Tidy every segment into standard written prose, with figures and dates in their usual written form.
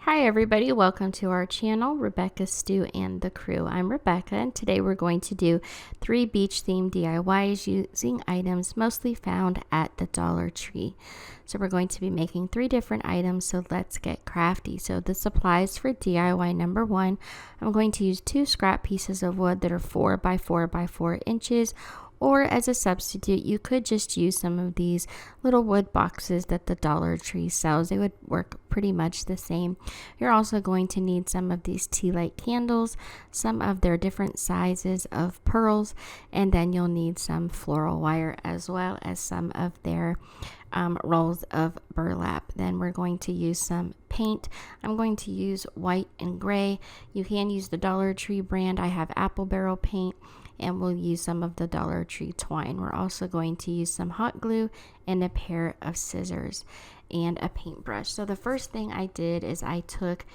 Hi everybody, welcome to our channel, Rebecca, Stu, and the Crew. I'm Rebecca, and today we're going to do 3 beach-themed DIYs using items mostly found at the Dollar Tree. So we're going to be making 3 different items, so let's get crafty. So the supplies for DIY number 1, I'm going to use 2 scrap pieces of wood that are 4 by 4 by 4 inches, or as a substitute, you could just use some of these little wood boxes that the Dollar Tree sells. They would work pretty much the same. You're also going to need some of these tea light candles, some of their different sizes of pearls, and then you'll need some floral wire as well as some of their rolls of burlap. Then we're going to use some paint. I'm going to use white and gray. You can use the Dollar Tree brand. I have apple barrel paint, and we'll use some of the Dollar Tree twine. We're also going to use some hot glue and a pair of scissors and a paintbrush. So the first thing I did is I took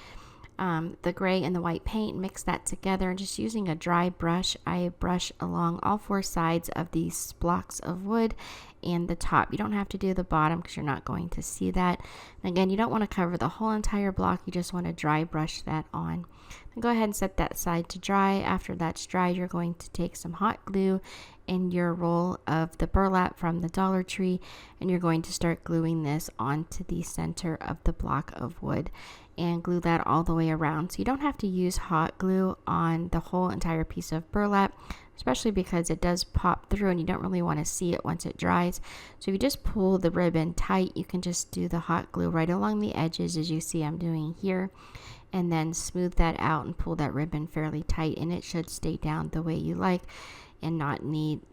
the gray and the white paint, mix that together, and just using a dry brush, I brush along all 4 sides of these blocks of wood and the top. You don't have to do the bottom because you're not going to see that. And again, you don't want to cover the whole entire block. You just want to dry brush that on. And go ahead and set that side to dry. After that's dry, you're going to take some hot glue and your roll of the burlap from the Dollar Tree, and you're going to start gluing this onto the center of the block of wood and glue that all the way around. So you don't have to use hot glue on the whole entire piece of burlap, especially because it does pop through and you don't really want to see it once it dries. So if you just pull the ribbon tight, you can just do the hot glue right along the edges, as you see I'm doing here, and then smooth that out and pull that ribbon fairly tight, and it should stay down the way you like and not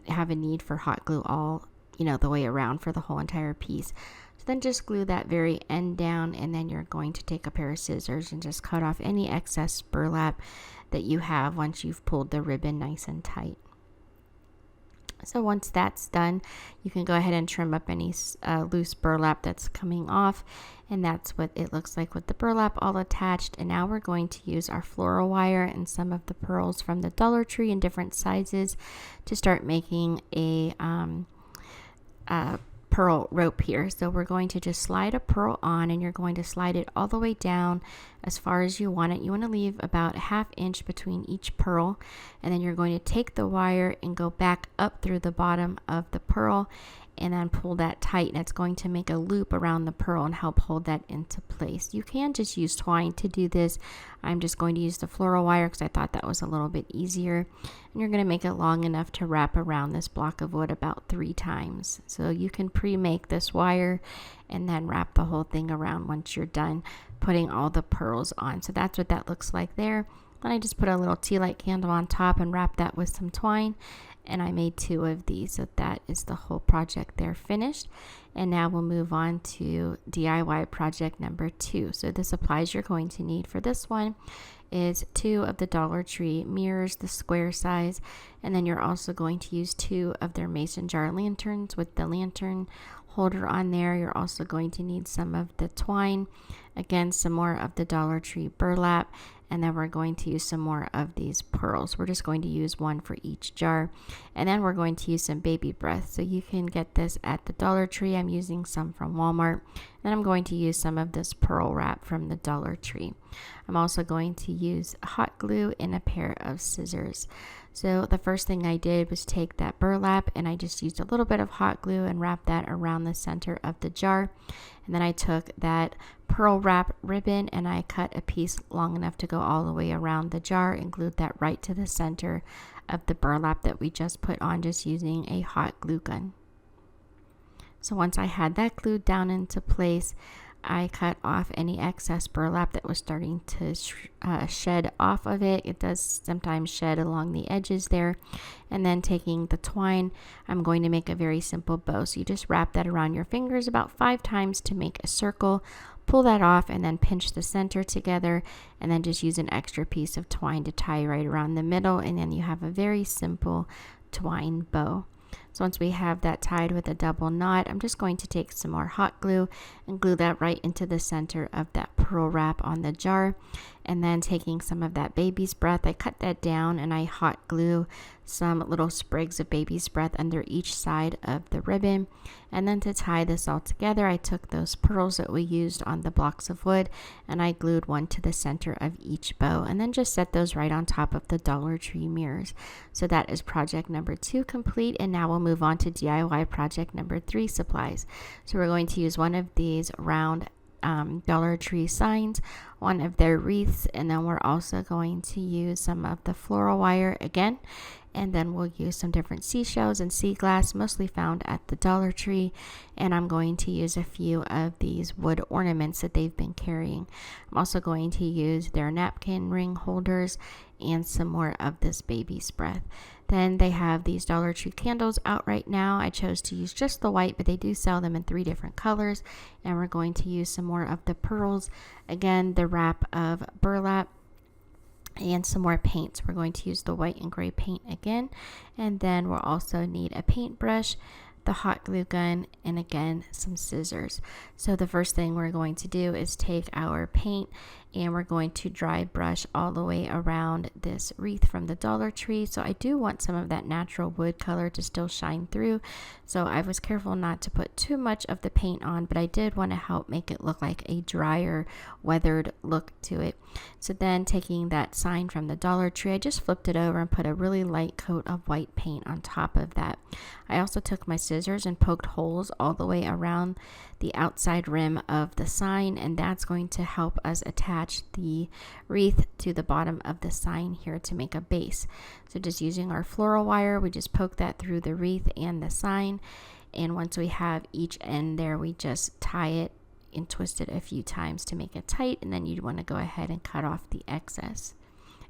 have a need for hot glue all the way around for the whole entire piece. So then just glue that very end down, and then you're going to take a pair of scissors and just cut off any excess burlap that you have once you've pulled the ribbon nice and tight. So once that's done, you can go ahead and trim up any loose burlap that's coming off, and that's what it looks like with the burlap all attached. And now we're going to use our floral wire and some of the pearls from the Dollar Tree in different sizes to start making a pearl rope here. So we're going to just slide a pearl on, and you're going to slide it all the way down as far as you want it. You want to leave about a ½ inch between each pearl, and then you're going to take the wire and go back up through the bottom of the pearl and then pull that tight, and it's going to make a loop around the pearl and help hold that into place. You can just use twine to do this. I'm just going to use the floral wire because I thought that was a little bit easier. And you're going to make it long enough to wrap around this block of wood about 3 times. So you can pre-make this wire and then wrap the whole thing around once you're done putting all the pearls on. So that's what that looks like there. Then I just put a little tea light candle on top and wrap that with some twine, and I made 2 of these. So that is the whole project there finished. And now we'll move on to DIY project number 2. So the supplies you're going to need for this one is 2 of the Dollar Tree mirrors, the square size, and then you're also going to use 2 of their mason jar lanterns with the lantern holder on there. You're also going to need some of the twine, again some more of the Dollar Tree burlap, and then we're going to use some more of these pearls. We're just going to use 1 for each jar, and then we're going to use some baby breath. So you can get this at the Dollar Tree. I'm using some from Walmart, and I'm going to use some of this pearl wrap from the Dollar Tree. I'm also going to use hot glue and a pair of scissors. So the first thing I did was take that burlap, and I just used a little bit of hot glue and wrapped that around the center of the jar. And then I took that pearl wrap ribbon and I cut a piece long enough to go all the way around the jar and glued that right to the center of the burlap that we just put on, just using a hot glue gun. So once I had that glued down into place, I cut off any excess burlap that was starting to shed off of it. It does sometimes shed along the edges there. And then taking the twine, I'm going to make a very simple bow. So you just wrap that around your fingers about 5 times to make a circle. Pull that off and then pinch the center together, and then just use an extra piece of twine to tie right around the middle, and then you have a very simple twine bow. So once we have that tied with a double knot, I'm just going to take some more hot glue and glue that right into the center of that pearl wrap on the jar. And then taking some of that baby's breath, I cut that down and I hot glue some little sprigs of baby's breath under each side of the ribbon. And then to tie this all together, I took those pearls that we used on the blocks of wood and I glued one to the center of each bow, and then just set those right on top of the Dollar Tree mirrors. So that is project number 2 complete, and now we'll move on to DIY project number 3 supplies. So we're going to use one of these round Dollar Tree signs, one of their wreaths, and then we're also going to use some of the floral wire again, and then we'll use some different seashells and sea glass, mostly found at the Dollar Tree, and I'm going to use a few of these wood ornaments that they've been carrying. I'm also going to use their napkin ring holders and some more of this baby's breath. Then they have these Dollar Tree candles out right now. I chose to use just the white, but they do sell them in 3 different colors, and we're going to use some more of the pearls, again the wrap of burlap, and some more paints. We're going to use the white and gray paint again, and then we'll also need a paintbrush, the hot glue gun, and again some scissors. So the first thing we're going to do is take our paint and we're going to dry brush all the way around this wreath from the Dollar Tree. So I do want some of that natural wood color to still shine through, so I was careful not to put too much of the paint on, but I did want to help make it look like a drier, weathered look to it. So then taking that sign from the Dollar Tree, I just flipped it over and put a really light coat of white paint on top of that. I also took my scissors and poked holes all the way around the outside rim of the sign, and that's going to help us attach the wreath to the bottom of the sign here to make a base. So just using our floral wire, we just poke that through the wreath and the sign, and once we have each end there, we just tie it and twist it a few times to make it tight, and then you'd want to go ahead and cut off the excess.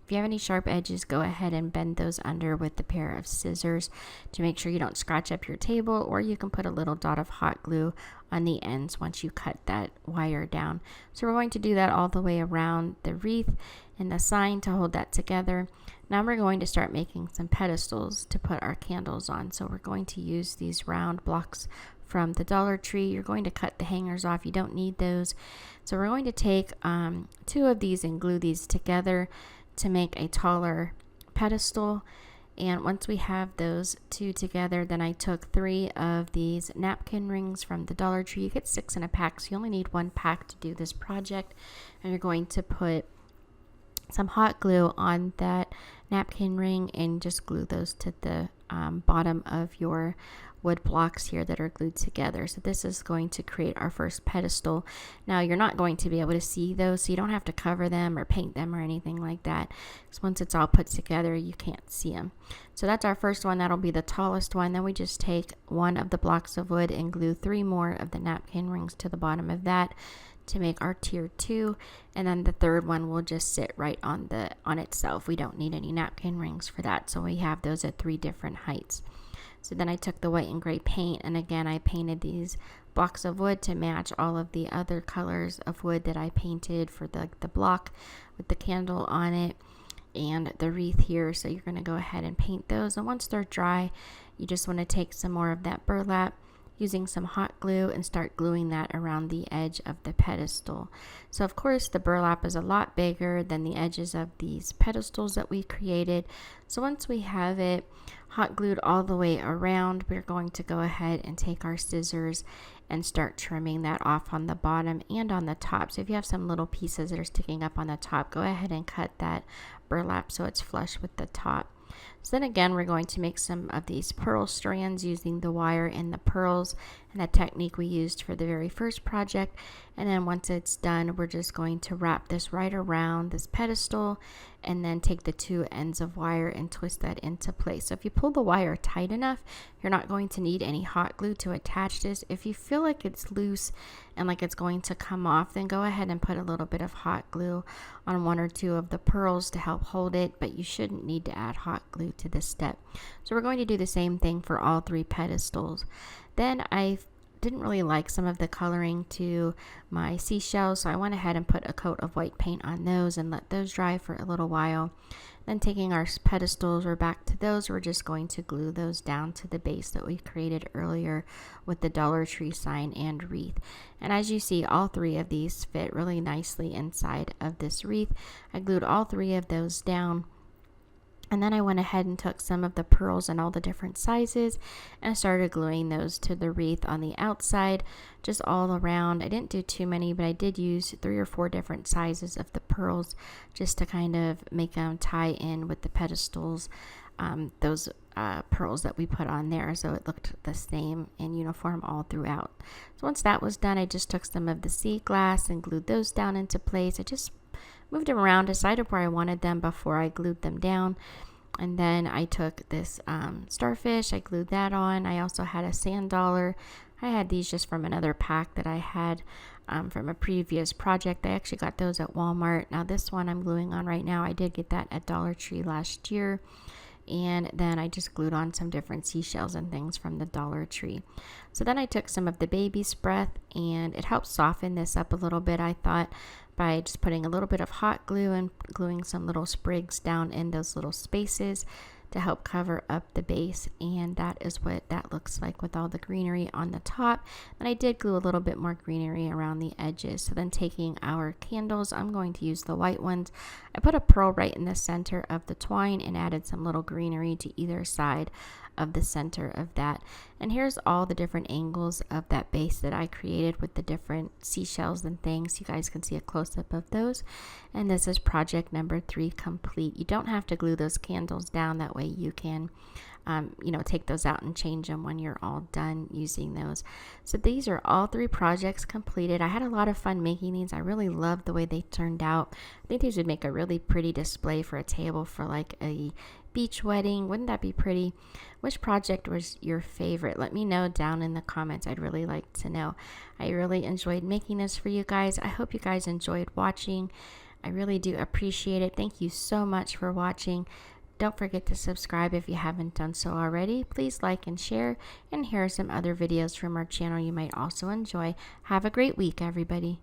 If you have any sharp edges, go ahead and bend those under with a pair of scissors to make sure you don't scratch up your table, or you can put a little dot of hot glue on the ends once you cut that wire down. So we're going to do that all the way around the wreath and the sign to hold that together. Now we're going to start making some pedestals to put our candles on. So we're going to use these round blocks from the Dollar Tree. You're going to cut the hangers off. You don't need those. So we're going to take 2 of these and glue these together to make a taller pedestal. And once we have those 2 together, then I took 3 of these napkin rings from the Dollar Tree. You get 6 in a pack, so you only need 1 pack to do this project. And you're going to put some hot glue on that napkin ring and just glue those to the bottom of your wood blocks here that are glued together. So this is going to create our first pedestal. Now you're not going to be able to see those, so you don't have to cover them or paint them or anything like that, because once it's all put together you can't see them. So that's our first one. That'll be the tallest one. Then we just take 1 of the blocks of wood and glue 3 more of the napkin rings to the bottom of that to make our tier 2, and then the third one will just sit right on itself. We don't need any napkin rings for that, so we have those at 3 different heights. So then I took the white and gray paint, and again I painted these blocks of wood to match all of the other colors of wood that I painted for the block with the candle on it and the wreath here. So you're going to go ahead and paint those, and once they're dry, you just want to take some more of that burlap using some hot glue and start gluing that around the edge of the pedestal. So of course the burlap is a lot bigger than the edges of these pedestals that we created. So once we have it hot glued all the way around, we're going to go ahead and take our scissors and start trimming that off on the bottom and on the top. So if you have some little pieces that are sticking up on the top, go ahead and cut that burlap so it's flush with the top. So then again, we're going to make some of these pearl strands using the wire and the pearls and the technique we used for the very first project. And then once it's done, we're just going to wrap this right around this pedestal and then take the 2 ends of wire and twist that into place. So if you pull the wire tight enough, you're not going to need any hot glue to attach this. If you feel like it's loose and like it's going to come off, then go ahead and put a little bit of hot glue on 1 or 2 of the pearls to help hold it, but you shouldn't need to add hot glue to this step. So we're going to do the same thing for all 3 pedestals. Then I didn't really like some of the coloring to my seashells, so I went ahead and put a coat of white paint on those and let those dry for a little while. Then taking our pedestals, we're back to those. We're just going to glue those down to the base that we created earlier with the Dollar Tree sign and wreath. And as you see, all three of these fit really nicely inside of this wreath. I glued all three of those down. And then I went ahead and took some of the pearls in all the different sizes and started gluing those to the wreath on the outside, just all around. I didn't do too many, but I did use 3 or 4 different sizes of the pearls just to kind of make them tie in with the pedestals, those pearls that we put on there, so it looked the same and uniform all throughout. So once that was done, I just took some of the sea glass and glued those down into place. I just moved them around, decided where I wanted them before I glued them down. And then I took this starfish, I glued that on. I also had a sand dollar. I had these just from another pack that I had from a previous project. I actually got those at Walmart. Now this one I'm gluing on right now, I did get that at Dollar Tree last year. And then I just glued on some different seashells and things from the Dollar Tree. So then I took some of the baby's breath, and it helped soften this up a little bit, I thought, by just putting a little bit of hot glue and gluing some little sprigs down in those little spaces to help cover up the base. And that is what that looks like with all the greenery on the top. And I did glue a little bit more greenery around the edges. So then taking our candles, I'm going to use the white ones. I put a pearl right in the center of the twine and added some little greenery to either side of the center of that. And here's all the different angles of that base that I created with the different seashells and things. You guys can see a close-up of those. And this is project number 3 complete. You don't have to glue those candles down. That way you can take those out and change them when you're all done using those. So these are all 3 projects completed. I had a lot of fun making these. I really loved the way they turned out. I think these would make a really pretty display for a table for like a beach wedding. Wouldn't that be pretty? Which project was your favorite? Let me know down in the comments. I'd really like to know. I really enjoyed making this for you guys. I hope you guys enjoyed watching. I really do appreciate it. Thank you so much for watching. Don't forget to subscribe if you haven't done so already. Please like and share. And here are some other videos from our channel you might also enjoy. Have a great week, everybody.